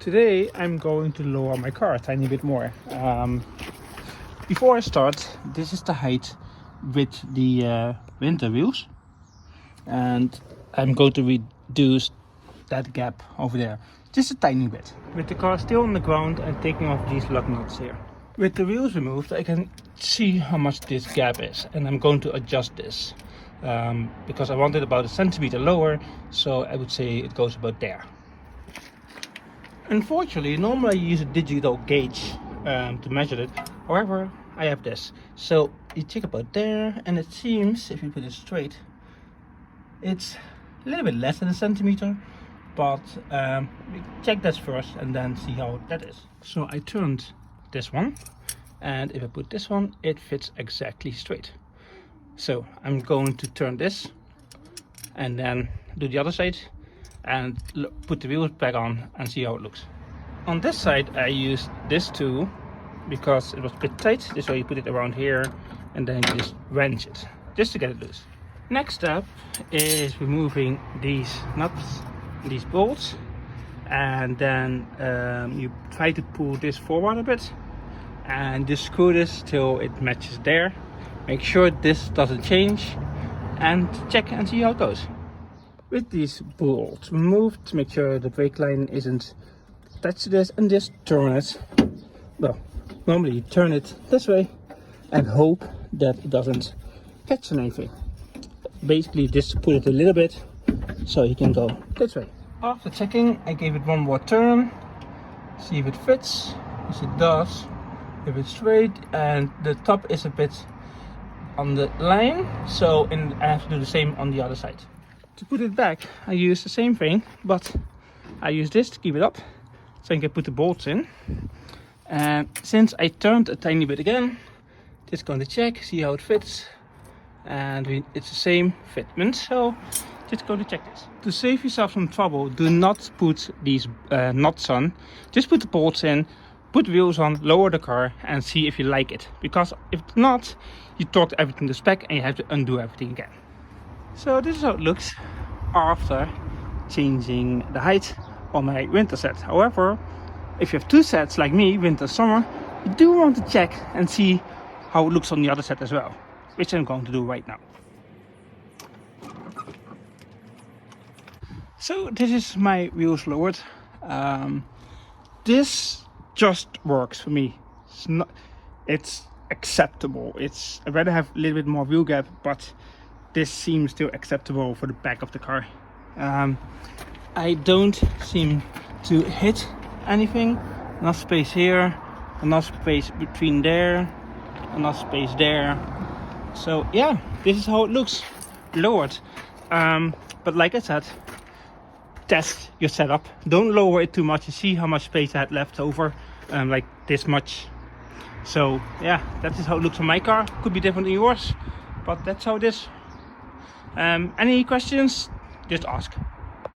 Today I'm going to lower my car a tiny bit more. Before I start, this is the height with the winter wheels, and I'm going to reduce that gap over there just a tiny bit. With the car still on the ground and taking off these lug nuts here. With the wheels removed, I can see how much this gap is, and I'm going to adjust this because I want it about a centimeter lower, so I would say it goes about there. Unfortunately, normally I use a digital gauge to measure it. However, I have this. So you check about there, and it seems, if you put it straight, it's a little bit less than a centimeter. But we check this first and then see how that is. So I turned this one, and if I put this one, it fits exactly straight. So I'm going to turn this and then do the other side and put the wheels back on and see how it looks. On this side I used this tool because it was a bit tight. This way you put it around here and then you just wrench it just to get it loose. Next step is removing these nuts, these bolts, and then you try to pull this forward a bit and just screw this till it matches there. Make sure this doesn't change and check and see how it goes. With these bolts removed, to make sure the brake line isn't attached to this, and just turn it. Well, normally you turn it this way and hope that it doesn't catch on anything. Basically just pull it a little bit so you can go this way. After checking, I gave it one more turn, see if it fits. Yes, it does. If it's straight, and the top is a bit on the line, so I have to do the same on the other side. To put it back, I use the same thing, but I use this to keep it up so I can put the bolts in. And since I turned a tiny bit again, just going to check, see how it fits, and it's the same fitment, so just going to check this. To save yourself some trouble, do not put these nuts on, just put the bolts in, put the wheels on, lower the car and see if you like it, because if not, you torque everything to spec and you have to undo everything again. So this is how it looks after changing the height on my winter set. However, if you have two sets like me, winter summer, you do want to check and see how it looks on the other set as well, which I'm going to do right now. So this is my wheels lowered. This just works for me. It's acceptable. I'd rather have a little bit more wheel gap, but this seems still acceptable for the back of the car. I don't seem to hit anything. Enough space here, enough space between there, enough space there. So yeah, this is how it looks lowered. But like I said, test your setup. Don't lower it too much. You see how much space I had left over, like this much. So yeah, that is how it looks on my car. Could be different in yours, but that's how it is. Any questions? Just ask.